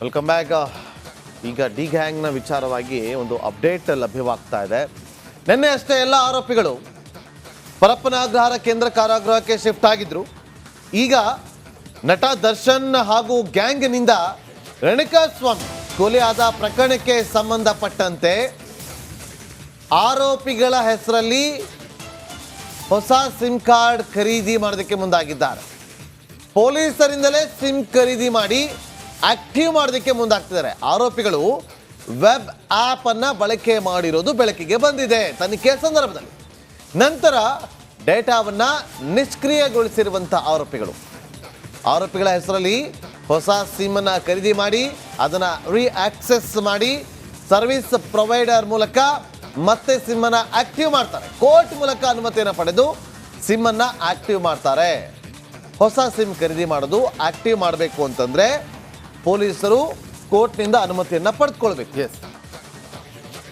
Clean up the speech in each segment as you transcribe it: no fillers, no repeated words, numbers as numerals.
Welcome back. ಈಗ D ಗ್ಯಾಂಗ್ನ ವಿಚಾರವಾಗಿ ಒಂದು ಅಪ್ಡೇಟ್ ಲಭ್ಯವಾಗ್ತಾ ಇದೆ. ನಿನ್ನೆ ಅಷ್ಟೇ ಎಲ್ಲ ಆರೋಪಿಗಳು ಪರಪ್ಪನ ಅಗ್ರಹಾರ ಕೇಂದ್ರ ಕಾರಾಗೃಹಕ್ಕೆ ಶಿಫ್ಟ್ ಆಗಿದ್ರು. ಈಗ ನಟ ದರ್ಶನ್ ಹಾಗೂ ಗ್ಯಾಂಗ್ನಿಂದ ರೇಣುಕಾಸ್ವಾಮಿ ಕೊಲೆಯಾದ ಪ್ರಕರಣಕ್ಕೆ ಸಂಬಂಧಪಟ್ಟಂತೆ ಆರೋಪಿಗಳ ಹೆಸರಲ್ಲಿ ಹೊಸ ಸಿಮ್ ಕಾರ್ಡ್ ಖರೀದಿ ಮಾಡೋದಕ್ಕೆ ಮುಂದಾಗಿದ್ದಾರೆ. ಪೊಲೀಸರಿಂದಲೇ ಸಿಮ್ ಖರೀದಿ ಮಾಡಿ ಆಕ್ಟಿವ್ ಮಾಡೋದಕ್ಕೆ ಮುಂದಾಗ್ತಿದ್ದಾರೆ. ಆರೋಪಿಗಳು ವೆಬ್ ಆ್ಯಪ್ ಅನ್ನ ಬಳಕೆ ಮಾಡಿರೋದು ಬೆಳಕಿಗೆ ಬಂದಿದೆ ತನಿಖೆ ಸಂದರ್ಭದಲ್ಲಿ. ನಂತರ ಡೇಟಾವನ್ನ ನಿಷ್ಕ್ರಿಯಗೊಳಿಸಿರುವಂಥ ಆರೋಪಿಗಳ ಹೆಸರಲ್ಲಿ ಹೊಸ ಸಿಮ್ ಅನ್ನ ಖರೀದಿ ಮಾಡಿ ಅದನ್ನ ರೀಆಕ್ಸೆಸ್ ಮಾಡಿ ಸರ್ವಿಸ್ ಪ್ರೊವೈಡರ್ ಮೂಲಕ ಮತ್ತೆ ಸಿಮ್ ಅನ್ನ ಆಕ್ಟಿವ್ ಮಾಡ್ತಾರೆ. ಕೋರ್ಟ್ ಮೂಲಕ ಅನುಮತಿಯನ್ನು ಪಡೆದು ಸಿಮ್ ಅನ್ನ ಆಕ್ಟಿವ್ ಮಾಡ್ತಾರೆ. ಹೊಸ ಸಿಮ್ ಖರೀದಿ ಮಾಡೋದು ಆಕ್ಟಿವ್ ಮಾಡಬೇಕು ಅಂತಂದ್ರೆ ಪೊಲೀಸರು ಕೋರ್ಟ್ನಿಂದ ಅನುಮತಿಯನ್ನ ಪಡೆದುಕೊಳ್ಬೇಕು.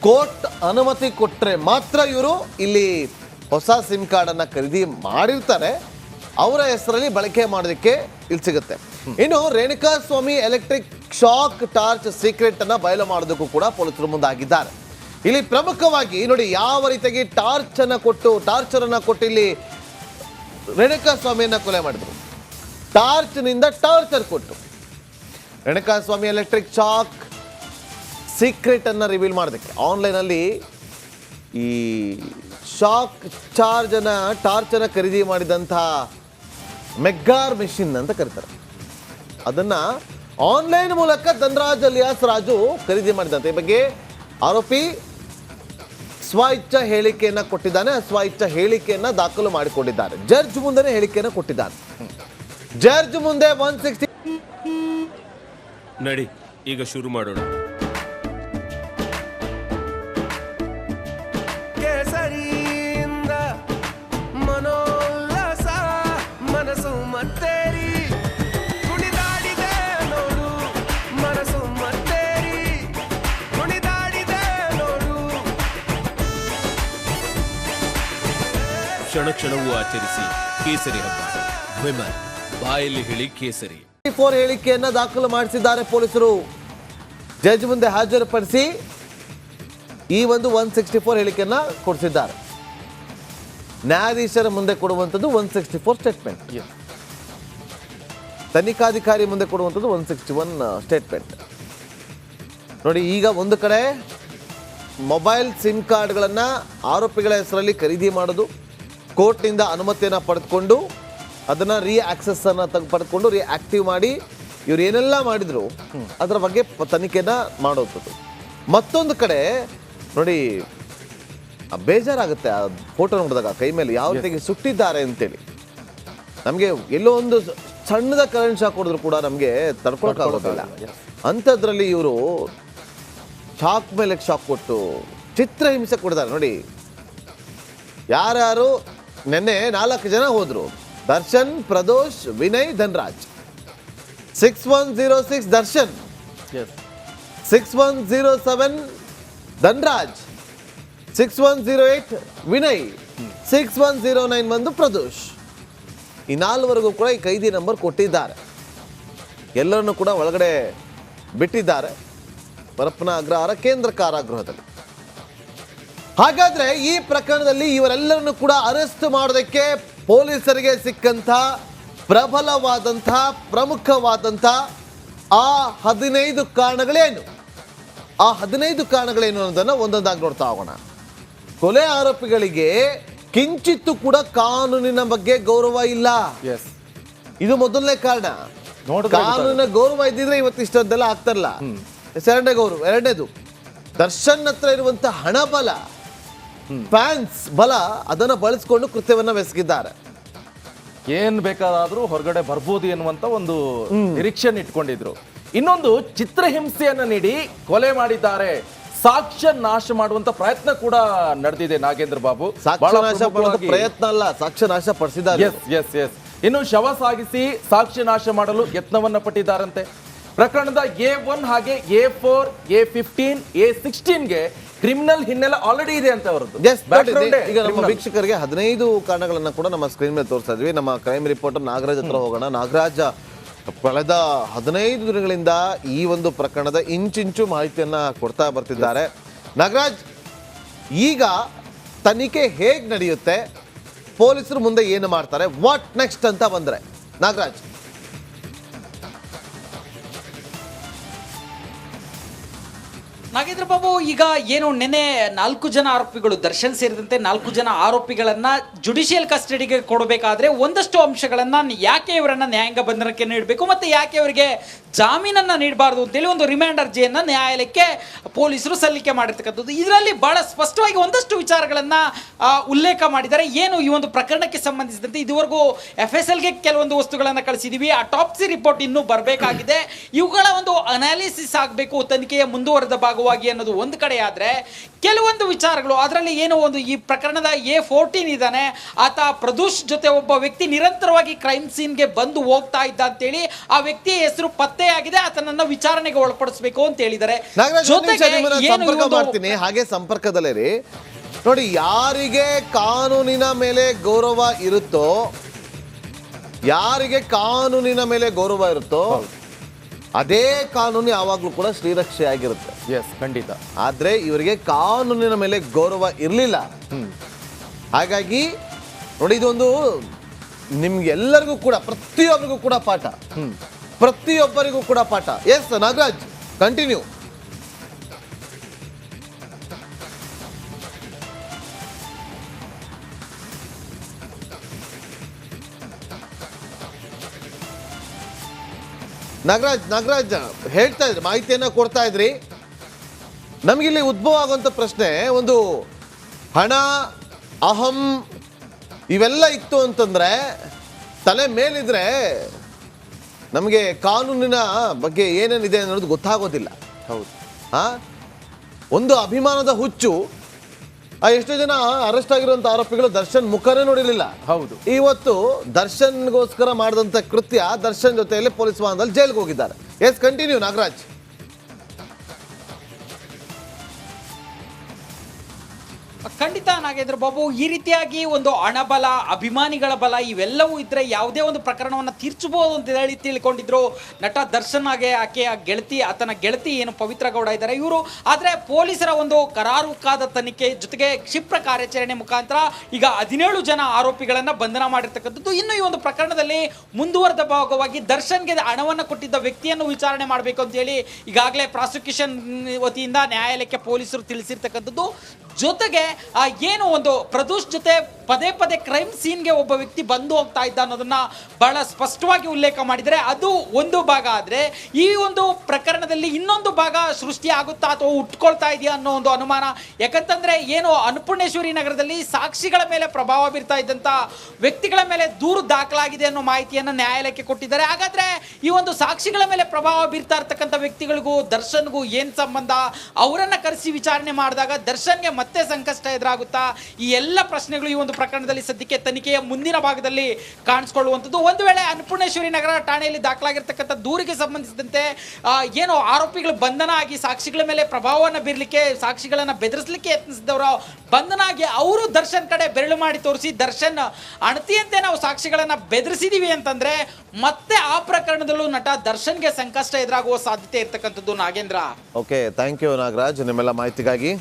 ಕೋರ್ಟ್ ಅನುಮತಿ ಕೊಟ್ಟರೆ ಮಾತ್ರ ಇವರು ಇಲ್ಲಿ ಹೊಸ ಸಿಮ್ ಕಾರ್ಡನ್ನು ಖರೀದಿ ಮಾಡಿರ್ತಾರೆ. ಅವರ ಹೆಸರಲ್ಲಿ ಬಳಕೆ ಮಾಡೋದಕ್ಕೆ ಇಲ್ಲಿ ಸಿಗುತ್ತೆ. ಇನ್ನು Renukaswamy electric shock torch secret ಅನ್ನ ಬಯಲು ಮಾಡೋದಕ್ಕೂ ಕೂಡ ಪೊಲೀಸರು ಮುಂದಾಗಿದ್ದಾರೆ. ಇಲ್ಲಿ ಪ್ರಮುಖವಾಗಿ ನೋಡಿ ಯಾವ ರೀತಿಯಾಗಿ ಟಾರ್ಚರ್ ಅನ್ನ ಕೊಟ್ಟು ಇಲ್ಲಿ ರೇಣುಕಾಸ್ವಾಮಿಯನ್ನ ಕೊಲೆ ಮಾಡಿದ್ರು. ಟಾರ್ಚ್ನಿಂದ ಟಾರ್ಚರ್ ಕೊಟ್ಟು ರೇಣುಕಾಸ್ವಾಮಿ ಎಲೆಕ್ಟ್ರಿಕ್ ಶಾಕ್ ಸೀಕ್ರೆಟ್ ಅನ್ನ ರಿವೀಲ್ ಮಾಡೋದಕ್ಕೆ ಆನ್ಲೈನಲ್ಲಿ ಈ ಶಾಕ್ ಟಾರ್ಚ್ ಅನ್ನ ಖರೀದಿ ಮಾಡಿದಂತಹ ಮೆಗ್ಗಾರ್ ಮೆಷಿನ್ ಅಂತ ಕರೀತಾರೆ. ಅದನ್ನ ಆನ್ಲೈನ್ ಮೂಲಕ ಧನರಾಜ್ ಅಲಿಯಾಸ್ ರಾಜು ಖರೀದಿ ಮಾಡಿದಂತೆ. ಈ ಬಗ್ಗೆ ಆರೋಪಿ ಸ್ವ-ಇಚ್ಛಾ ಹೇಳಿಕೆಯನ್ನ ಕೊಟ್ಟಿದ್ದಾನೆ. ಸ್ವ-ಇಚ್ಛಾ ಹೇಳಿಕೆಯನ್ನ ದಾಖಲು ಮಾಡಿಕೊಂಡಿದ್ದಾರೆ. ಜಡ್ಜ್ ಮುಂದೆ ಹೇಳಿಕೆಯನ್ನು ಕೊಟ್ಟಿದ್ದಾನೆ. ಜಡ್ಜ್ ಮುಂದೆ 160 ನಡಿ ಈಗ ಶುರು ಮಾಡೋಣ. ಕೇಸರಿಯಿಂದ ಮನೋಲ್ಲಾಸ ಮನಸ್ಸು ಮತ್ತೇರಿ ಕುಣಿದಾಡಿದೆ ನೋಡು ಮನಸ್ಸು ಮತ್ತೇರಿ ಕುಣಿದಾಡಿದೆ ನೋಡು. ಕ್ಷಣ ಕ್ಷಣವೂ ಆಚರಿಸಿ ಕೇಸರಿ ಹಬ್ಬ. ವಿಮಲ್ ಬಾಯಲ್ಲಿ ಹೇಳಿ ಕೇಸರಿ 4 ಹೇಳಿಕೆಯನ್ನ ದಾಖಲು ಮಾಡಿಸಿದ್ದಾರೆ ಪೊಲೀಸರು. ಜಡ್ಜ್ ಮುಂದೆ ಹಾಜರುಪಡಿಸಿ ಈ ಒಂದು 164 ಹೇಳಿಕೆಯನ್ನ ಕೊಡಿಸಿದ್ದಾರೆ. ನ್ಯಾಯಾಧೀಶರ ಮುಂದೆ ಕೊಡುವಂಥದ್ದು 164 ಸ್ಟೇಟ್ಮೆಂಟ್, ತನಿಖಾಧಿಕಾರಿ ಮುಂದೆ ಕೊಡುವಂಥದ್ದು 161 ಸ್ಟೇಟ್ಮೆಂಟ್. ನೋಡಿ, ಈಗ ಒಂದು ಕಡೆ ಮೊಬೈಲ್ ಸಿಮ್ ಕಾರ್ಡ್ಗಳನ್ನು ಆರೋಪಿಗಳ ಹೆಸರಲ್ಲಿ ಖರೀದಿ ಮಾಡೋದು, ಕೋರ್ಟ್ನಿಂದ ಅನುಮತಿಯನ್ನು ಪಡೆದುಕೊಂಡು ಅದನ್ನು ರೀಆಕ್ಸೆಸ್ ಅನ್ನು ಪಡೆದುಕೊಂಡು ರೀಆಕ್ಟಿವ್ ಮಾಡಿ ಇವ್ರು ಏನೆಲ್ಲ ಮಾಡಿದ್ರು ಅದರ ಬಗ್ಗೆ ತನಿಖೆನ ಮಾಡೋದು. ಮತ್ತೊಂದು ಕಡೆ ನೋಡಿ, ಬೇಜಾರಾಗುತ್ತೆ ಆ ಫೋಟೋ ನೋಡಿದಾಗ ಕೈ ಮೇಲೆ ಯಾವ ರೀತಿಯಾಗಿ ಸುಟ್ಟಿದ್ದಾರೆ ಅಂತೇಳಿ. ನಮಗೆ ಎಲ್ಲೋ ಒಂದು ಸಣ್ಣದ ಕರೆಂಟ್ ಶಾಕ್ ಹೊಡೆದ್ರು ಕೂಡ ನಮಗೆ ತಡ್ಕೊಳಕ್ಕಾಗೋದಿಲ್ಲ. ಅಂಥದ್ರಲ್ಲಿ ಇವರು ಶಾಕ್ ಮೇಲೆ ಶಾಕ್ ಕೊಟ್ಟು ಚಿತ್ರಹಿಂಸೆ ಕೊಟ್ಟಿದ್ದಾರೆ. ನೋಡಿ, ಯಾರ್ಯಾರು ನಿನ್ನೆ 4 ಜನ ಹೋದ್ರು: ದರ್ಶನ್, ಪ್ರದೋಷ್, ವಿನಯ್, ಧನರಾಜ್. 6106 ದರ್ಶನ್, 6107 ಧನರಾಜ್, 6108 ವಿನಯ್, 6109 ಬಂದು ಪ್ರದೋಷ್. ಈ 4ವರೆಗೂ ಕೂಡ ಈ ಕೈದಿ ನಂಬರ್ ಕೊಟ್ಟಿದ್ದಾರೆ. ಎಲ್ಲರನ್ನು ಕೂಡ ಒಳಗಡೆ ಬಿಟ್ಟಿದ್ದಾರೆ ಪರಪ್ಪನ ಅಗ್ರಹಾರ ಕೇಂದ್ರ ಕಾರಾಗೃಹದಲ್ಲಿ. ಹಾಗಾದ್ರೆ ಈ ಪ್ರಕರಣದಲ್ಲಿ ಇವರೆಲ್ಲರನ್ನು ಕೂಡ ಅರೆಸ್ಟ್ ಮಾಡೋದಕ್ಕೆ ಪೊಲೀಸರಿಗೆ ಸಿಕ್ಕಂಥ ಪ್ರಬಲವಾದಂಥ ಪ್ರಮುಖವಾದಂಥ ಆ 15 ಕಾರಣಗಳೇನು ಅನ್ನೋದನ್ನು ಒಂದೊಂದಾಗಿ ನೋಡ್ತಾ ಹೋಗೋಣ. ಕೊಲೆ ಆರೋಪಿಗಳಿಗೆ ಕಿಂಚಿತ್ತೂ ಕೂಡ ಕಾನೂನಿನ ಬಗ್ಗೆ ಗೌರವ ಇಲ್ಲ. ಇದು ಮೊದಲನೇ ಕಾರಣ. ಕಾನೂನಿನ ಗೌರವ ಇದ್ದಿದ್ರೆ ಇವತ್ತಿಷ್ಟೊಂದೆಲ್ಲ ಆಗ್ತಾರಲ್ಲ. ಎರಡನೇದು, ದರ್ಶನ್ ಹತ್ರ ಇರುವಂತ ಹಣ ಬಲ, ಫ್ಯಾನ್ಸ್ ಬಲ, ಅದನ್ನು ಬಳಸಿಕೊಂಡು ಕೃತ್ಯವನ್ನ ಬೆಸಗಿದ್ದಾರೆ. ಏನ್ ಬೇಕಾದ್ರೂ ಹೊರಗಡೆ ಬರ್ಬೋದು ಎನ್ನುವಂತ ಒಂದು ನಿರೀಕ್ಷೆಯನ್ನು ಇಟ್ಕೊಂಡಿದ್ರು. ಇನ್ನೊಂದು, ಚಿತ್ರಹಿಂಸೆಯನ್ನ ನೀಡಿ ಕೊಲೆ ಮಾಡಿದ್ದಾರೆ. ಸಾಕ್ಷ್ಯ ನಾಶ ಮಾಡುವಂತ ಪ್ರಯತ್ನ ಕೂಡ ನಡೆದಿದೆ. ನಾಗೇಂದ್ರ ಬಾಬು, ಪ್ರಯತ್ನ ಅಲ್ಲ, ಸಾಕ್ಷ್ಯ ನಾಶ ಪಡಿಸಿದ್ದಾರೆ. ಇನ್ನು ಶವ ಸಾಗಿಸಿ ಸಾಕ್ಷ್ಯ ನಾಶ ಮಾಡಲು ಯತ್ನವನ್ನ ಪಟ್ಟಿದ್ದಾರಂತೆ. ಪ್ರಕರಣದ A1 ಹಾಗೆ A4, A15, A16ಗೆ ಕ್ರಿಮಿನಲ್ ಹಿನ್ನೆಲೆ ಆಲ್ರೆಡಿ ಇದೆ ಅಂತ ಅವರದ್ದು. ಈಗ ನಮ್ಮ ವೀಕ್ಷಕರಿಗೆ 15 ಕಾರಣಗಳನ್ನ ಕೂಡ ನಮ್ಮ ಸ್ಕ್ರೀನ್ ಮೇಲೆ ತೋರಿಸ್ತಾ ಇದ್ವಿ. ನಮ್ಮ ಕ್ರೈಮ್ ರಿಪೋರ್ಟರ್ ನಾಗರಾಜ್ ಹತ್ರ ಹೋಗೋಣ. ನಾಗರಾಜ್, ಕಳೆದ 15 ದಿನಗಳಿಂದ ಈ ಒಂದು ಪ್ರಕರಣದ ಇಂಚಿಂಚು ಮಾಹಿತಿಯನ್ನ ಕೊಡ್ತಾ ಬರ್ತಿದ್ದಾರೆ. ನಾಗರಾಜ್, ಈಗ ತನಿಖೆ ಹೇಗೆ ನಡೆಯುತ್ತೆ, ಪೊಲೀಸರು ಮುಂದೆ ಏನು ಮಾಡ್ತಾರೆ, ವಾಟ್ ನೆಕ್ಸ್ಟ್ ಅಂತ ಬಂದ್ರೆ ನಾಗರಾಜ್? ನಾಗೇಂದ್ರ ಬಾಬು, ಈಗ ಏನು ನೆನೆ 4 ಜನ ಆರೋಪಿಗಳು, ದರ್ಶನ್ ಸೇರಿದಂತೆ 4 ಜನ ಆರೋಪಿಗಳನ್ನ ಜುಡಿಷಿಯಲ್ ಕಸ್ಟಡಿಗೆ ಕೊಡಬೇಕಾದ್ರೆ ಒಂದಷ್ಟು ಅಂಶಗಳನ್ನ ಯಾಕೆ ಇವರನ್ನ ನ್ಯಾಯಾಂಗ ಬಂಧನಕ್ಕೆ ನೀಡಬೇಕು ಮತ್ತೆ ಯಾಕೆ ಇವರಿಗೆ ಜಾಮೀನನ್ನ ನೀಡಬಾರ್ದು ಅಂತೇಳಿ ಒಂದು ರಿಮಾಂಡ್ ಅರ್ಜಿಯನ್ನ ನ್ಯಾಯಾಲಯಕ್ಕೆ ಪೊಲೀಸರು ಸಲ್ಲಿಕೆ ಮಾಡಿರ್ತಕ್ಕಂಥದ್ದು. ಇದರಲ್ಲಿ ಬಹಳ ಸ್ಪಷ್ಟವಾಗಿ ಒಂದಷ್ಟು ವಿಚಾರಗಳನ್ನ ಉಲ್ಲೇಖ ಮಾಡಿದ್ದಾರೆ. ಏನು ಈ ಒಂದು ಪ್ರಕರಣಕ್ಕೆ ಸಂಬಂಧಿಸಿದಂತೆ ಇದುವರೆಗೂ FSLಗೆ ಕೆಲವೊಂದು ವಸ್ತುಗಳನ್ನ ಕಳಿಸಿದೀವಿ, ಆಟಾಪ್ಸಿ ರಿಪೋರ್ಟ್ ಇನ್ನೂ ಬರಬೇಕಾಗಿದೆ, ಇವುಗಳ ಒಂದು ಅನಾಲಿಸಿಸ್ ಆಗಬೇಕು ತನಿಖೆಯ ಮುಂದುವರೆದ ಭಾಗವಾಗಿ ಅನ್ನೋದು ಒಂದು ಕಡೆ ಆದ್ರೆ, ಕೆಲವೊಂದು ವಿಚಾರಗಳು ಅದರಲ್ಲಿ ಏನು ಒಂದು ಈ ಪ್ರಕರಣದ A14 ಇದ್ದಾನೆ, ಆತ ಪ್ರದೂಷ್ ಜೊತೆ ಒಬ್ಬ ವ್ಯಕ್ತಿ ನಿರಂತರವಾಗಿ ಕ್ರೈಮ್ ಸೀನ್ಗೆ ಬಂದು ಹೋಗ್ತಾ ಇದ್ದ ಅಂತೇಳಿ ಆ ವ್ಯಕ್ತಿಯ ಹೆಸರು ಪತ್ತೆಯಾಗಿದೆ, ಆತನನ್ನ ವಿಚಾರಣೆಗೆ ಒಳಪಡಿಸಬೇಕು ಅಂತ ಹೇಳಿದ್ದಾರೆ. ಸಂಪರ್ಕ ಮಾಡ್ತೀನಿ, ಹಾಗೆ ಸಂಪರ್ಕದಲ್ಲೇ ನೋಡಿ, ಯಾರಿಗೆ ಕಾನೂನಿನ ಮೇಲೆ ಗೌರವ ಇರುತ್ತೋ, ಯಾರಿಗೆ ಕಾನೂನಿನ ಮೇಲೆ ಗೌರವ ಇರುತ್ತೋ ಅದೇ ಕಾನೂನು ಯಾವಾಗಲೂ ಕೂಡ ಶ್ರೀರಕ್ಷೆ ಆಗಿರುತ್ತೆ. ಎಸ್, ಖಂಡಿತ. ಆದ್ರೆ ಇವರಿಗೆ ಕಾನೂನಿನ ಮೇಲೆ ಗೌರವ ಇರಲಿಲ್ಲ. ಹಾಗಾಗಿ ನೋಡಿ, ಇದೊಂದು ನಿಮ್ಗೆಲ್ಲರಿಗೂ ಕೂಡ, ಪ್ರತಿಯೊಬ್ಬರಿಗೂ ಕೂಡ ಪಾಠ, ಪ್ರತಿಯೊಬ್ಬರಿಗೂ ಕೂಡ ಪಾಠ. S Nagaraj, continue. ನಾಗರಾಜ್ ಹೇಳ್ತಾ ಇದ್ರಿ, ಮಾಹಿತಿಯನ್ನ ಕೊಡ್ತಾ ಇದ್ರಿ. ನಮಗಿಲ್ಲಿ ಉದ್ಭವ ಆಗುವಂಥ ಪ್ರಶ್ನೆ, ಒಂದು ಹಣ, ಅಹಂ ಇವೆಲ್ಲ ಇತ್ತು ಅಂತಂದ್ರೆ, ತಲೆ ಮೇಲಿದ್ರೆ ನಮಗೆ ಕಾನೂನಿನ ಬಗ್ಗೆ ಏನೇನಿದೆ ಅನ್ನೋದು ಗೊತ್ತಾಗೋದಿಲ್ಲ. ಹೌದು. ಒಂದು ಅಭಿಮಾನದ ಹುಚ್ಚು, ಎಷ್ಟೋ ಜನ ಅರೆಸ್ಟ್ ಆಗಿರುವಂತ ಆರೋಪಿಗಳು ದರ್ಶನ್ ಮುಖನೇ ನೋಡಿರಲಿಲ್ಲ. ಹೌದು. ಇವತ್ತು ದರ್ಶನ್ಗೋಸ್ಕರ ಮಾಡಿದಂತ ಕೃತ್ಯ, ದರ್ಶನ್ ಜೊತೆಯಲ್ಲಿ ಪೊಲೀಸ್ ವಾಹನದಲ್ಲಿ ಜೈಲ್ಗೆ ಹೋಗಿದ್ದಾರೆ. Yes, continue Nagaraj. ಖಂಡಿತ ನಾಗೇಂದ್ರ ಬಾಬು, ಈ ರೀತಿಯಾಗಿ ಒಂದು ಹಣಬಲ, ಅಭಿಮಾನಿಗಳ ಬಲ ಇವೆಲ್ಲವೂ ಇದ್ರೆ ಯಾವುದೇ ಒಂದು ಪ್ರಕರಣವನ್ನು ತೀರ್ಚಬಹುದು ಅಂತ ಹೇಳಿ ತಿಳ್ಕೊಂಡಿದ್ರು ನಟ ದರ್ಶನ್. ಹಾಗೆ ಆಕೆಯ ಗೆಳತಿ, ಆತನ ಗೆಳತಿ ಏನು ಪವಿತ್ರ ಗೌಡ ಇದ್ದಾರೆ ಇವರು. ಆದರೆ ಪೊಲೀಸರ ಒಂದು ಕರಾರುಕಾದ ತನಿಖೆ ಜೊತೆಗೆ ಕ್ಷಿಪ್ರ ಕಾರ್ಯಾಚರಣೆ ಮುಖಾಂತರ ಈಗ 17 ಜನ ಆರೋಪಿಗಳನ್ನ ಬಂಧನ ಮಾಡಿರ್ತಕ್ಕಂಥದ್ದು. ಇನ್ನು ಈ ಒಂದು ಪ್ರಕರಣದಲ್ಲಿ ಮುಂದುವರೆದ ಭಾಗವಾಗಿ ದರ್ಶನ್ಗೆ ಹಣವನ್ನು ಕೊಟ್ಟಿದ್ದ ವ್ಯಕ್ತಿಯನ್ನು ವಿಚಾರಣೆ ಮಾಡಬೇಕು ಅಂತ ಹೇಳಿ ಈಗಾಗಲೇ ಪ್ರಾಸಿಕ್ಯೂಷನ್ ವತಿಯಿಂದ ನ್ಯಾಯಾಲಯಕ್ಕೆ ಪೊಲೀಸರು ತಿಳಿಸಿರ್ತಕ್ಕಂಥದ್ದು. ಜೊತೆಗೆ ಏನು ಒಂದು ಪ್ರದೂಷ್ ಜೊತೆ ಪದೇ ಪದೇ ಕ್ರೈಮ್ ಸೀನ್ಗೆ ಒಬ್ಬ ವ್ಯಕ್ತಿ ಬಂದು ಹೋಗ್ತಾ ಇದ್ದ ಅನ್ನೋದನ್ನ ಬಹಳ ಸ್ಪಷ್ಟವಾಗಿ ಉಲ್ಲೇಖ ಮಾಡಿದರೆ, ಅದು ಒಂದು ಭಾಗ. ಆದರೆ ಈ ಒಂದು ಪ್ರಕರಣದಲ್ಲಿ ಇನ್ನೊಂದು ಭಾಗ ಸೃಷ್ಟಿ ಆಗುತ್ತಾ ಅಥವಾ ಉಟ್ಕೊಳ್ತಾ ಇದೆಯಾ ಅನ್ನೋ ಒಂದು ಅನುಮಾನ. ಯಾಕಂತಂದ್ರೆ ಏನು ಅನ್ನಪೂರ್ಣೇಶ್ವರಿ ನಗರದಲ್ಲಿ ಸಾಕ್ಷಿಗಳ ಮೇಲೆ ಪ್ರಭಾವ ಬೀರ್ತಾ ಇದ್ದಂಥ ವ್ಯಕ್ತಿಗಳ ಮೇಲೆ ದೂರು ದಾಖಲಾಗಿದೆ ಅನ್ನೋ ಮಾಹಿತಿಯನ್ನು ನ್ಯಾಯಾಲಯಕ್ಕೆ ಕೊಟ್ಟಿದ್ದಾರೆ. ಹಾಗಾದ್ರೆ ಈ ಒಂದು ಸಾಕ್ಷಿಗಳ ಮೇಲೆ ಪ್ರಭಾವ ಬೀರ್ತಾ ಇರ್ತಕ್ಕಂಥ ವ್ಯಕ್ತಿಗಳಿಗೂ ದರ್ಶನ್ಗೂ ಏನು ಸಂಬಂಧ? ಅವರನ್ನ ಕರೆಸಿ ವಿಚಾರಣೆ ಮಾಡಿದಾಗ ದರ್ಶನ್ಗೆ ಮತ್ತೆ ಸಂಕಷ್ಟ ಎದುರಾಗುತ್ತಾ? ಈ ಎಲ್ಲ ಪ್ರಶ್ನೆಗಳು ಈ ಒಂದು ಪ್ರಕರಣದಲ್ಲಿ ಸದ್ಯಕ್ಕೆ ತನಿಖೆಯ ಮುಂದಿನ ಭಾಗದಲ್ಲಿ ಕಾಣಿಸಿಕೊಳ್ಳುವಂಥದ್ದು. ಒಂದು ವೇಳೆ ಅನ್ನಪೂರ್ಣೇಶ್ವರಿ ನಗರ ಠಾಣೆಯಲ್ಲಿ ದಾಖಲಾಗಿರ್ತಕ್ಕಂಥ ದೂರಿಗೆ ಸಂಬಂಧಿಸಿದಂತೆ ಏನು ಆರೋಪಿಗಳು ಬಂಧನ ಆಗಿ ಸಾಕ್ಷಿಗಳ ಮೇಲೆ ಪ್ರಭಾವವನ್ನು ಬೀರಲಿಕ್ಕೆ, ಸಾಕ್ಷಿಗಳನ್ನು ಬೆದರಿಸಲಿಕ್ಕೆ ಯತ್ನಿಸಿದವರು ಬಂಧನ ಆಗಿ ಅವರು ದರ್ಶನ್ ಕಡೆ ಬೆರಳು ಮಾಡಿ ತೋರಿಸಿ ದರ್ಶನ್ ಅಣತಿಯಂತೆ ನಾವು ಸಾಕ್ಷಿಗಳನ್ನು ಬೆದರಿಸಿದೀವಿ ಅಂತಂದ್ರೆ ಮತ್ತೆ ಆ ಪ್ರಕರಣದಲ್ಲೂ ನಟ ದರ್ಶನ್ಗೆ ಸಂಕಷ್ಟ ಎದುರಾಗುವ ಸಾಧ್ಯತೆ ಇರ್ತಕ್ಕಂಥದ್ದು. Nagendra, okay, thank you Nagaraj ನಿಮ್ಮೆಲ್ಲ ಮಾಹಿತಿಗಾಗಿ.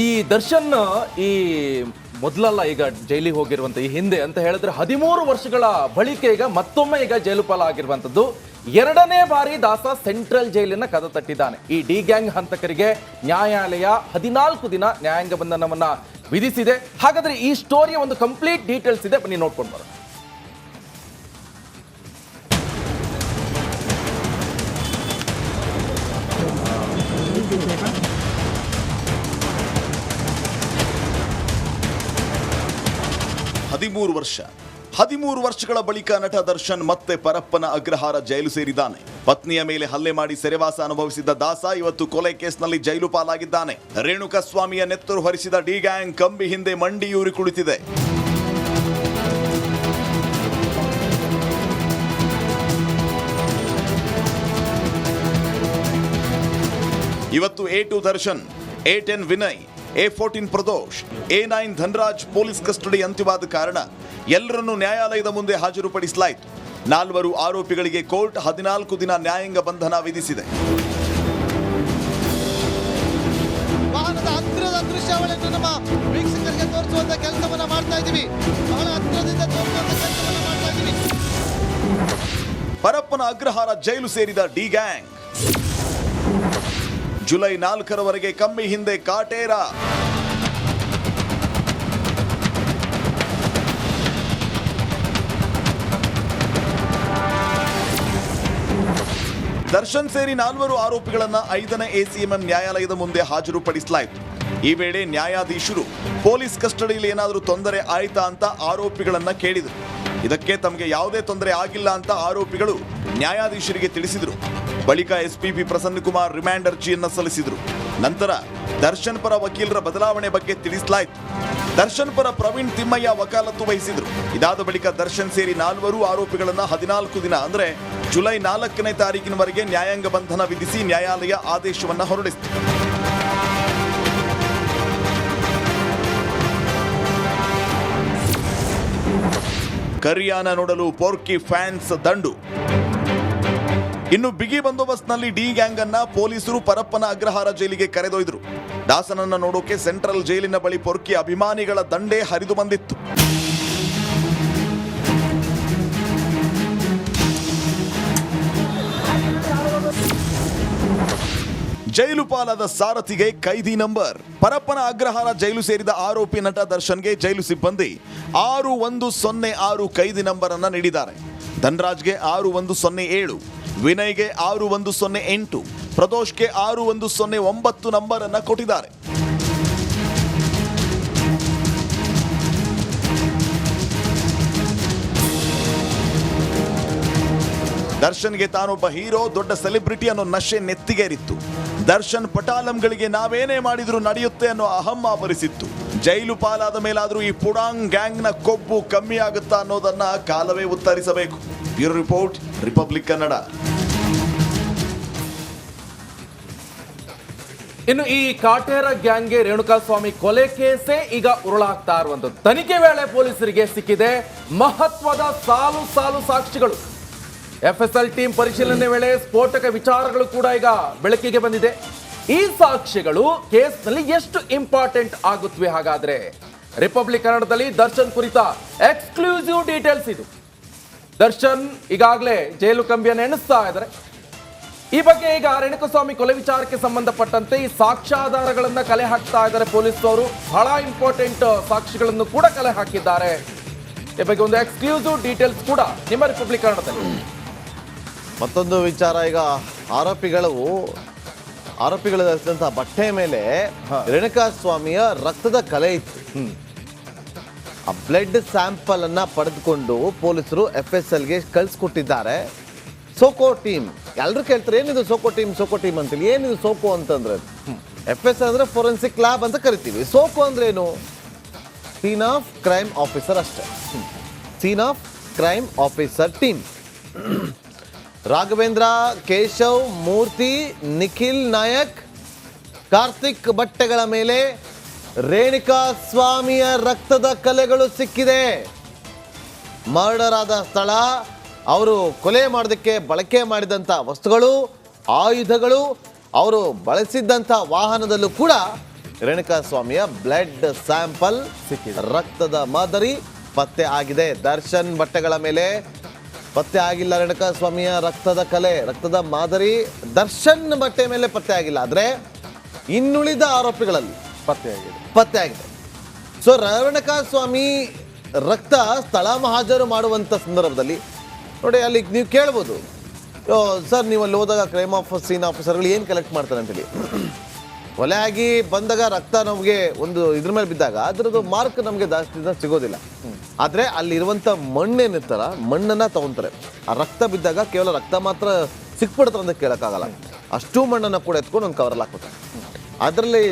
ಈ ದರ್ಶನ್ ಈ ಮೊದಲಲ್ಲ ಈಗ ಜೈಲಿಗೆ ಹೋಗಿರುವಂತ, ಈ ಹಿಂದೆ ಅಂತ ಹೇಳಿದ್ರೆ 13 ವರ್ಷಗಳ ಬಳಿಕ ಈಗ ಮತ್ತೊಮ್ಮೆ ಈಗ ಜೈಲು ಪಾಲಾಗಿರುವಂತದ್ದು. 2ನೇ ಬಾರಿ ದಾಸ ಸೆಂಟ್ರಲ್ ಜೈಲಿನ ಕದ ತಟ್ಟಿದ್ದಾನೆ. ಈ ಡಿ ಗ್ಯಾಂಗ್ ಹಂತಕರಿಗೆ ನ್ಯಾಯಾಲಯ 14 ದಿನ ನ್ಯಾಯಾಂಗ ಬಂಧನವನ್ನ ವಿಧಿಸಿದೆ. ಹಾಗಾದ್ರೆ ಈ ಸ್ಟೋರಿಯ ಒಂದು ಕಂಪ್ಲೀಟ್ ಡೀಟೇಲ್ಸ್ ಇದೆ, ಬನ್ನಿ ನೋಡ್ಕೊಂಡು ಬರೋಣ. ವರ್ಷ 13 ವರ್ಷಗಳ ಬಳಿಕ ನಟ ದರ್ಶನ್ ಮತ್ತೆ ಪರಪ್ಪನ ಅಗ್ರಹಾರ ಜೈಲು ಸೇರಿದ್ದಾನೆ. ಪತ್ನಿಯ ಮೇಲೆ ಹಲ್ಲೆ ಮಾಡಿ ಸೆರೆವಾಸ ಅನುಭವಿಸಿದ್ದ ದಾಸ ಇವತ್ತು ಕೊಲೆ ಕೇಸ್ನಲ್ಲಿ ಜೈಲು ಪಾಲಾಗಿದ್ದಾನೆ. ರೇಣುಕಸ್ವಾಮಿಯ ನೆತ್ತರು ಹರಿಸಿದ ಡಿ ಗ್ಯಾಂಗ್ ಕಂಬಿ ಹಿಂದೆ ಮಂಡಿಯೂರಿ ಕುಳಿತಿದೆ. ಇವತ್ತು A2 Darshan, A10 Vinay, A14 Pradosh, A9 Dhanraj police custody ಅಂತ್ಯವಾದ ಕಾರಣ ಎಲ್ಲರನ್ನೂ ನ್ಯಾಯಾಲಯದ ಮುಂದೆ ಹಾಜರುಪಡಿಸಲಾಯಿತು. 4 ಆರೋಪಿಗಳಿಗೆ ಕೋರ್ಟ್ 14 ದಿನ ನ್ಯಾಯಾಂಗ ಬಂಧನ ವಿಧಿಸಿದೆ. ವಾಹನದ ಹತ್ತಿರದ ದೃಶ್ಯಾವಳಿಯನ್ನು ನಮ್ಮ ವೀಕ್ಷಕರಿಗೆ ತೋರಿಸುವಂತ ಕೆಲಸವನ್ನ ಮಾಡ್ತಾ ಇದ್ದೀವಿ. ಬಹಳ ಹತ್ತಿರದಿಂದ ತೋರಿಸುವಂತ ಕೆಲಸವನ್ನ ಮಾಡ್ತಾ ಇದ್ದೀವಿ. ಪರಪ್ಪನ ಅಗ್ರಹಾರ ಜೈಲು ಸೇರಿದ ಡಿ ಗ್ಯಾಂಗ್. ಜುಲೈ 4ರವರೆಗೆ ಕಮ್ಮಿ ಹಿಂದೆ ಕಾಟೇರ. ದರ್ಶನ್ ಸೇರಿ 4 ಆರೋಪಿಗಳನ್ನ 5ನೇ ACMM ನ್ಯಾಯಾಲಯದ ಮುಂದೆ ಹಾಜರುಪಡಿಸಲಾಯಿತು. ಈ ವೇಳೆ ನ್ಯಾಯಾಧೀಶರು ಪೊಲೀಸ್ ಕಸ್ಟಡಿಯಲ್ಲಿ ಏನಾದರೂ ತೊಂದರೆ ಆಯ್ತಾ ಅಂತ ಆರೋಪಿಗಳನ್ನ ಕೇಳಿದರು. ಇದಕ್ಕೆ ತಮಗೆ ಯಾವುದೇ ತೊಂದರೆ ಆಗಿಲ್ಲ ಅಂತ ಆರೋಪಿಗಳು ನ್ಯಾಯಾಧೀಶರಿಗೆ ತಿಳಿಸಿದರು. ಬಳಿಕ SPP ಪ್ರಸನ್ನಕುಮಾರ್ ರಿಮ್ಯಾಂಡ್ ಅರ್ಜಿಯನ್ನ ಸಲ್ಲಿಸಿದರು. ನಂತರ ದರ್ಶನ್ ಪರ ವಕೀಲರ ಬದಲಾವಣೆ ಬಗ್ಗೆ ತಿಳಿಸಲಾಯಿತು. ದರ್ಶನ್ ಪರ ಪ್ರವೀಣ್ ತಿಮ್ಮಯ್ಯ ವಕಾಲತ್ತು ವಹಿಸಿದ್ರು. ಇದಾದ ಬಳಿಕ ದರ್ಶನ್ ಸೇರಿ 4 ಆರೋಪಿಗಳನ್ನ 14 ದಿನ ಅಂದ್ರೆ ಜುಲೈ 4ನೇ ತಾರೀಕಿನವರೆಗೆ ನ್ಯಾಯಾಂಗ ಬಂಧನ ವಿಧಿಸಿ ನ್ಯಾಯಾಲಯ ಆದೇಶವನ್ನ ಹೊರಡಿಸಿತು. ಕರಿಯಾನ ನೋಡಲು ಪೋರ್ಕಿ ಫ್ಯಾನ್ಸ್ ದಂಡು. ಇನ್ನು ಬಿಗಿ ಬಂದೋಬಸ್ತ್ನಲ್ಲಿ ಡಿ ಗ್ಯಾಂಗ್ ಅನ್ನ ಪೊಲೀಸರು ಪರಪ್ಪನ ಅಗ್ರಹಾರ ಜೈಲಿಗೆ ಕರೆದೊಯ್ದರು. ದಾಸನನ್ನ ನೋಡೋಕೆ ಸೆಂಟ್ರಲ್ ಜೈಲಿನ ಬಳಿ ಪೊರ್ಕಿ ಅಭಿಮಾನಿಗಳ ದಂಡೇ ಹರಿದು ಬಂದಿತ್ತು. ಜೈಲು ಪಾಲಾದ ಸಾರಥಿಗೆ ಕೈದಿ ನಂಬರ್. ಪರಪ್ಪನ ಅಗ್ರಹಾರ ಜೈಲು ಸೇರಿದ ಆರೋಪಿ ನಟ ದರ್ಶನ್ಗೆ ಜೈಲು ಸಿಬ್ಬಂದಿ 6106 ಕೈದಿ ನಂಬರ್ ಅನ್ನ ನೀಡಿದ್ದಾರೆ. ಧನ್ರಾಜ್ಗೆ 6107, ವಿನಯ್ಗೆ 6108, ಪ್ರದೋಷ್ಗೆ 6109 ನಂಬರ್ ಅನ್ನ ಕೊಟ್ಟಿದ್ದಾರೆ. ದರ್ಶನ್ಗೆ ತಾನೊಬ್ಬ ಹೀರೋ, ದೊಡ್ಡ ಸೆಲೆಬ್ರಿಟಿ ಅನ್ನೋ ನಶೆ ನೆತ್ತಿಗೇರಿತ್ತು. ದರ್ಶನ್ ಪಟಾಲಂಗಳಿಗೆ ನಾವೇನೇ ಮಾಡಿದ್ರು ನಡೆಯುತ್ತೆ ಅನ್ನೋ ಅಹಂ ಆವರಿಸಿತ್ತು. ಜೈಲು ಪಾಲಾದ ಮೇಲಾದ್ರೂ ಈ ಪುಡಾಂಗ್ ಗ್ಯಾಂಗ್ನ ಕೊಬ್ಬು ಕಮ್ಮಿ ಆಗುತ್ತಾ ಅನ್ನೋದನ್ನ ಕಾಲವೇ ಉತ್ತರಿಸಬೇಕು. Bureau report, republic Kannada. ಇನ್ನು ಈ ಕಾಟೇರ ಗ್ಯಾಂಗ್ಗೆ ರೇಣುಕಾಸ್ವಾಮಿ ಕೊಲೆ ಕೇಸೇ ಈಗ ಉರುಳಾಗ್ತಾ ಇರುವಂತದ್ದು. ತನಿಖೆ ವೇಳೆ ಪೊಲೀಸರಿಗೆ ಸಿಕ್ಕಿದೆ ಮಹತ್ವದ ಸಾಲು ಸಾಲು ಸಾಕ್ಷಿಗಳು. FSL ಟೀಮ್ ಪರಿಶೀಲನೆ ವೇಳೆ ಸ್ಫೋಟಕ ವಿಚಾರಗಳು ಕೂಡ ಈಗ ಬೆಳಕಿಗೆ ಬಂದಿದೆ. ಈ ಸಾಕ್ಷ್ಯಗಳು ಕೇಸ್ನಲ್ಲಿ ಎಷ್ಟು ಇಂಪಾರ್ಟೆಂಟ್ ಆಗುತ್ತವೆ ಹಾಗಾದ್ರೆ? ರಿಪಬ್ಲಿಕ್ ಕನ್ನಡದಲ್ಲಿ ದರ್ಶನ್ ಕುರಿತ ಎಕ್ಸ್ಕ್ಲೂಸಿವ್ ಡೀಟೇಲ್ಸ್ ಇದು. ದರ್ಶನ್ ಈಗಾಗಲೇ ಜೈಲು ಕಂಬಿಯನ್ನು ಎಣಿಸ್ತಾ ಇದ್ದಾರೆ. ಈ ಬಗ್ಗೆ ಈಗ ರೇಣುಕಾಸ್ವಾಮಿ ಕೊಲೆ ವಿಚಾರಕ್ಕೆ ಸಂಬಂಧಪಟ್ಟಂತೆ ಈ ಸಾಕ್ಷ್ಯಾಧಾರಗಳನ್ನ ಕಲೆ ಹಾಕ್ತಾ ಇದ್ದಾರೆ ಪೊಲೀಸರು. ಬಹಳ ಇಂಪಾರ್ಟೆಂಟ್ ಸಾಕ್ಷಿಗಳನ್ನು ಕೂಡ ಕಲೆ ಹಾಕಿದ್ದಾರೆ. ಈ ಬಗ್ಗೆ ಒಂದು ಎಕ್ಸ್ಕ್ಲೂಸಿವ್ ಡೀಟೇಲ್ಸ್ ಕೂಡ ನಿಮ್ಮ ರಿಪಬ್ಲಿಕ್ ಕನ್ನಡದಲ್ಲಿ. ಮತ್ತೊಂದು ವಿಚಾರ, ಈಗ ಆರೋಪಿಗಳು ಧರಿಸಿದಂತಹ ಬಟ್ಟೆ ಮೇಲೆ ರೇಣುಕಾಸ್ವಾಮಿಯ ರಕ್ತದ ಕಲೆ ಇತ್ತು. ಆ ಬ್ಲಡ್ ಸ್ಯಾಂಪಲ್ ಅನ್ನ ಪಡೆದುಕೊಂಡು ಪೊಲೀಸರು FSLಗೆ ಕಳಿಸ್ಕೊಟ್ಟಿದ್ದಾರೆ. ಸೋಕೋ ಟೀಮ್, ಎಲ್ಲರೂ ಕೇಳ್ತಾರೆ ಏನಿದು ಸೋಕೋ ಟೀಮ್ ಅಂತೇಳಿ. ಏನಿದು ಸೋಕೋ ಅಂತಂದ್ರೆ FSL ಅಂದ್ರೆ ಫೋರೆನ್ಸಿಕ್ ಲ್ಯಾಬ್ ಅಂತ ಕರಿತೀವಿ. ಸೋಕೋ ಅಂದ್ರೆ ಏನು? ಸೀನ್ ಆಫ್ ಕ್ರೈಮ್ ಆಫೀಸರ್ ಅಷ್ಟೇ. Scene of crime officer team. Raghavendra, Keshav, Murthy, Nikhil Nayak, Karthik ಬಟ್ಟೆಗಳ ಮೇಲೆ ರೇಣುಕಾಸ್ವಾಮಿಯ ರಕ್ತದ ಕಲೆಗಳು ಸಿಕ್ಕಿದೆ. ಮರ್ಡರ್ ಆದ ಸ್ಥಳ, ಅವರು ಕೊಲೆ ಮಾಡೋದಕ್ಕೆ ಬಳಕೆ ಮಾಡಿದಂಥ ವಸ್ತುಗಳು, ಆಯುಧಗಳು, ಅವರು ಬಳಸಿದ್ದಂಥ ವಾಹನದಲ್ಲೂ ಕೂಡ ರೇಣುಕಾಸ್ವಾಮಿಯ ಬ್ಲಡ್ ಸ್ಯಾಂಪಲ್ ಸಿಕ್ಕಿದೆ. ರಕ್ತದ ಮಾದರಿ ಪತ್ತೆ ಆಗಿದೆ. ದರ್ಶನ್ ಬಟ್ಟೆಗಳ ಮೇಲೆ ಪತ್ತೆ ಆಗಿಲ್ಲ ರೇಣುಕಾಸ್ವಾಮಿಯ ರಕ್ತದ ಕಲೆ, ರಕ್ತದ ಮಾದರಿ. ದರ್ಶನ್ ಬಟ್ಟೆ ಮೇಲೆ ಪತ್ತೆ ಆಗಿಲ್ಲ, ಆದರೆ ಇನ್ನುಳಿದ ಆರೋಪಿಗಳಲ್ಲಿ ಪತ್ತೆ ಆಗಿದೆ. ಸೊ ರೇಣುಕಾಸ್ವಾಮಿ ರಕ್ತ ಸ್ಥಳ ಮಹಾಜರು ಮಾಡುವಂಥ ಸಂದರ್ಭದಲ್ಲಿ ನೋಡಿ, ಅಲ್ಲಿ ನೀವು ಕೇಳ್ಬೋದು, ಸರ್ ನೀವು ಅಲ್ಲಿ ಹೋದಾಗ ಕ್ರೈಮ್ ಸೀನ್ ಆಫೀಸರ್ಗಳು ಏನು ಕಲೆಕ್ಟ್ ಮಾಡ್ತಾರೆ ಅಂತೇಳಿ. ಕೊಲೆ ಆಗಿ ಬಂದಾಗ ರಕ್ತ ನಮಗೆ ಒಂದು ಇದ್ರ ಮೇಲೆ ಬಿದ್ದಾಗ ಅದರದ್ದು ಮಾರ್ಕ್ ನಮಗೆ ಜಾಸ್ತಿ ಸಿಗೋದಿಲ್ಲ. ಆದರೆ ಅಲ್ಲಿರುವಂಥ ಮಣ್ಣೇನಿರ್ತಾರ, ಮಣ್ಣನ್ನು ತಗೊತಾರೆ. ಆ ರಕ್ತ ಬಿದ್ದಾಗ ಕೇವಲ ರಕ್ತ ಮಾತ್ರ ಸಿಕ್ಬಿಡ್ತಾರೆ ಅಂತ ಕೇಳೋಕ್ಕಾಗಲ್ಲ. ಅಷ್ಟು ಮಣ್ಣನ್ನು ಕೂಡ ಎತ್ಕೊಂಡು ಒಂದು ಕವರಲ್ಲಿ ಹಾಕ್ತಾರೆ. ಅದರಲ್ಲಿ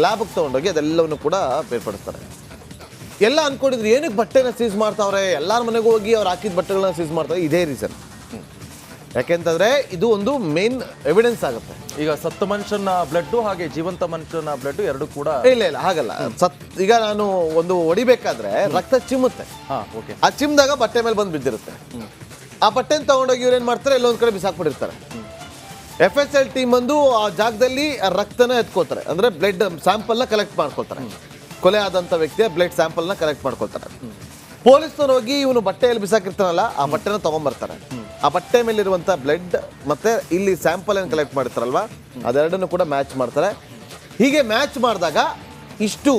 ಲ್ಯಾಬ್ಗೆ ತೊಗೊಂಡೋಗಿ ಅದೆಲ್ಲವನ್ನು ಕೂಡ ಬೇರ್ಪಡಿಸ್ತಾರೆ. ಎಲ್ಲ ಅನ್ಕೊಂಡಿದ್ರು ಏನಕ್ಕೆ ಬಟ್ಟೆನ ಸೀಸ್ ಮಾಡ್ತಾವ್ರೆ, ಎಲ್ಲರ ಮನೆಗೂ ಹೋಗಿ ಅವ್ರು ಹಾಕಿದ ಬಟ್ಟೆಗಳನ್ನ ಸೀಸ್ ಮಾಡ್ತಾರೆ. ಇದೇ ರೀಸನ್. ಯಾಕೆಂತಂದ್ರೆ ಇದು ಒಂದು ಮೇನ್ ಎವಿಡೆನ್ಸ್ ಆಗುತ್ತೆ. ಈಗ ಸತ್ತ ಮನುಷ್ಯನ ಬ್ಲಡ್ ಹಾಗೆ ಜೀವಂತ ಮನುಷ್ಯನ ಬ್ಲಡ್ ಎರಡು ಕೂಡ ಇಲ್ಲ ಹಾಗಲ್ಲ. ಈಗ ನಾನು ಒಂದು ಹೊಡಿಬೇಕಾದ್ರೆ ರಕ್ತ ಚಿಮ್ಮುತ್ತೆ. ಆ ಚಿಮ್ದಾಗ ಬಟ್ಟೆ ಮೇಲೆ ಬಂದು ಬಿದ್ದಿರುತ್ತೆ. ಆ ಬಟ್ಟೆನ ತಗೊಂಡೋಗಿ ಇವ್ರು ಏನು ಮಾಡ್ತಾರೆ ಎಲ್ಲೊಂದು ಕಡೆ ಬಿಸಾಕ್ಬಿಟ್ಟಿರ್ತಾರೆ. FSL ಟೀಮ್ ಬಂದು ಆ ಜಾಗದಲ್ಲಿ ಆ ರಕ್ತನ ಎತ್ಕೋತಾರೆ, ಅಂದರೆ ಬ್ಲಡ್ ಸ್ಯಾಂಪಲ್ನ ಕಲೆಕ್ಟ್ ಮಾಡ್ಕೊಳ್ತಾರೆ. ಕೊಲೆ ಆದಂಥ ವ್ಯಕ್ತಿಯ ಬ್ಲಡ್ ಸ್ಯಾಂಪಲ್ನ ಕಲೆಕ್ಟ್ ಮಾಡ್ಕೊಳ್ತಾರೆ. ಪೊಲೀಸ್ನವ್ರು ಹೋಗಿ ಇವನು ಬಟ್ಟೆಯಲ್ಲಿ ಬಿಸಾಕಿರ್ತಾನಲ್ಲ ಆ ಬಟ್ಟೆನ ತಗೊಂಡ್ಬರ್ತಾರೆ. ಆ ಬಟ್ಟೆ ಮೇಲಿರುವಂಥ ಬ್ಲಡ್ ಮತ್ತೆ ಇಲ್ಲಿ ಸ್ಯಾಂಪಲ್ ಏನು ಕಲೆಕ್ಟ್ ಮಾಡಿರ್ತಾರಲ್ವಾ ಅದೆರಡನ್ನು ಕೂಡ ಮ್ಯಾಚ್ ಮಾಡ್ತಾರೆ. ಹೀಗೆ ಮ್ಯಾಚ್ ಮಾಡಿದಾಗ ಇಷ್ಟು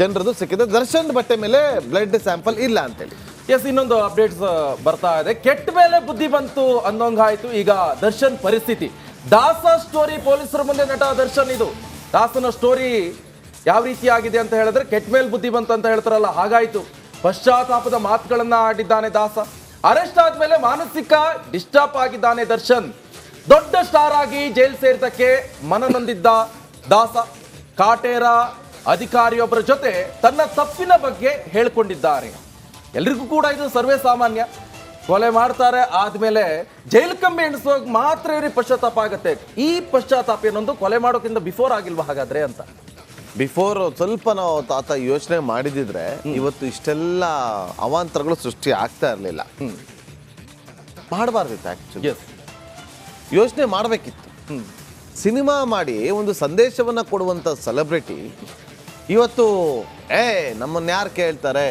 ಜನರದ್ದು ಸಿಕ್ಕಿದೆ. ದರ್ಶನ್ ಬಟ್ಟೆ ಮೇಲೆ ಬ್ಲಡ್ ಸ್ಯಾಂಪಲ್ ಇಲ್ಲ ಅಂತೇಳಿ. ಎಸ್, ಇನ್ನೊಂದು ಅಪ್ಡೇಟ್ಸ್ ಬರ್ತಾ ಇದೆ. ಕೆಟ್ಟ ಮೇಲೆ ಬುದ್ಧಿ ಬಂತು ಅನ್ನೋಂಗಾಯ್ತು ಈಗ ದರ್ಶನ್ ಪರಿಸ್ಥಿತಿ. ದಾಸ ಸ್ಟೋರಿ ಪೊಲೀಸರ ಮುಂದೆ ನಟ ದರ್ಶನ್. ಇದು ದಾಸನ ಸ್ಟೋರಿ ಯಾವ ರೀತಿ ಆಗಿದೆ ಅಂತ ಹೇಳಿದ್ರೆ ಕೆಟ್ಟ ಮೇಲೆ ಬುದ್ಧಿ ಬಂತು ಅಂತ ಹೇಳ್ತಾರಲ್ಲ ಹಾಗಾಯ್ತು. ಪಶ್ಚಾತ್ತಾಪದ ಮಾತುಗಳನ್ನ ಆಡಿದ್ದಾನೆ ದಾಸ. ಅರೆಸ್ಟ್ ಆದ್ಮೇಲೆ ಮಾನಸಿಕ ಡಿಸ್ಟರ್ಬ್ ಆಗಿದ್ದಾನೆ ದರ್ಶನ್. ದೊಡ್ಡ ಸ್ಟಾರ್ ಆಗಿ ಜೈಲ್ ಸೇರಿದಕ್ಕೆ ಮನನೊಂದಿದ್ದ ದಾಸ ಕಾಟೇರ ಅಧಿಕಾರಿಯೊಬ್ಬರ ಜೊತೆ ತನ್ನ ತಪ್ಪಿನ ಬಗ್ಗೆ ಹೇಳ್ಕೊಂಡಿದ್ದಾರೆ. ಎಲ್ರಿಗೂ ಕೂಡ ಇದು ಸರ್ವೇ ಸಾಮಾನ್ಯ. ಕೊಲೆ ಮಾಡ್ತಾರೆ ಆದ್ಮೇಲೆ ಜೈಲ್ ಕಮ್ಮಿ ಎಣಿಸುವಾಗ ಮಾತ್ರ ಇವ್ರಿಗೆ ಪಶ್ಚಾತ್ತಾಪ ಆಗುತ್ತೆ. ಈ ಪಶ್ಚಾತ್ತಾಪ ಏನೊಂದು ಕೊಲೆ ಮಾಡೋಕ್ಕಿಂತ ಬಿಫೋರ್ ಆಗಿಲ್ವಾ ಹಾಗಾದ್ರೆ ಅಂತ. ಬಿಫೋರ್ ಸ್ವಲ್ಪ ನಾವು ಆತ ಯೋಚನೆ ಮಾಡಿದಿದ್ರೆ ಇವತ್ತು ಇಷ್ಟೆಲ್ಲ ಅವಾಂತರಗಳು ಸೃಷ್ಟಿ ಆಗ್ತಾ ಇರಲಿಲ್ಲ. ಮಾಡಬಾರ್ದಿತ್ತು ಆ್ಯಕ್ಚುಲಿ. ಯೋಚನೆ ಮಾಡಬೇಕಿತ್ತು. ಸಿನಿಮಾ ಮಾಡಿ ಒಂದು ಸಂದೇಶವನ್ನು ಕೊಡುವಂಥ ಸೆಲೆಬ್ರಿಟಿ ಇವತ್ತು ನಮ್ಮನ್ನು ಯಾರು ಕೇಳ್ತಾರೆ,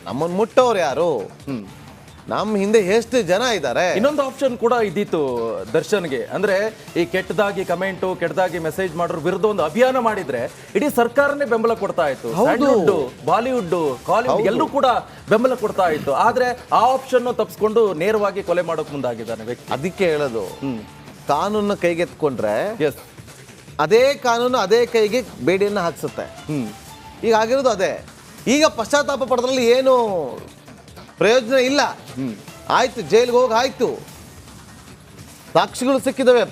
ನಮ್ಮನ್ನು ಮುಟ್ಟೋರು ಯಾರು, ನಮ್ಮ ಹಿಂದೆ ಎಷ್ಟು ಜನ ಇದ್ದಾರೆ. ಇನ್ನೊಂದು ಆಪ್ಷನ್ ಕೂಡ ಇದ್ದಿತ್ತು ದರ್ಶನ್ಗೆ. ಅಂದ್ರೆ ಈ ಕೆಟ್ಟದಾಗಿ ಕಮೆಂಟು ಕೆಟ್ಟದಾಗಿ ಮೆಸೇಜ್ ಮಾಡೋರ್ ವಿರುದ್ಧ ಒಂದು ಅಭಿಯಾನ ಮಾಡಿದ್ರೆ ಇಡೀ ಸರ್ಕಾರನೇ ಬೆಂಬಲ ಕೊಡ್ತಾ ಇತ್ತು. ಸ್ಯಾಂಡಲ್ವುಡ್, ಬಾಲಿವುಡ್, ಕಾಲಿವುಡ್ ಎಲ್ಲರೂ ಕೂಡ ಬೆಂಬಲ ಕೊಡ್ತಾ ಇತ್ತು. ಆದ್ರೆ ಆ ಆಪ್ಷನ್ ತಪ್ಪಿಸ್ಕೊಂಡು ನೇರವಾಗಿ ಕೊಲೆ ಮಾಡೋಕ್ ಮುಂದಾಗಿದ್ದಾನೆ ವ್ಯಕ್ತಿ. ಅದಕ್ಕೆ ಹೇಳೋದು, ಕಾನೂನನ್ನ ಕೈಗೆತ್ಕೊಂಡ್ರೆ ಎಸ್, ಅದೇ ಕಾನೂನು ಅದೇ ಕೈಗೆ ಬೇಡಿಯನ್ನು ಹಾಕ್ಸುತ್ತೆ. ಈಗ ಆಗಿರೋದು ಅದೇ. ಈಗ ಪಶ್ಚಾತ್ತಾಪ ಪಡೋದ್ರಲ್ಲಿ ಏನು ಪ್ರಯೋಜನ ಇಲ್ಲ. ಆಯ್ತು, ಜೈಲಿಗೆ ಹೋಗಿ ಆಯ್ತು, ಸಾಕ್ಷಿಗಳು ಸಿಕ್ಕಿದಾವೆ.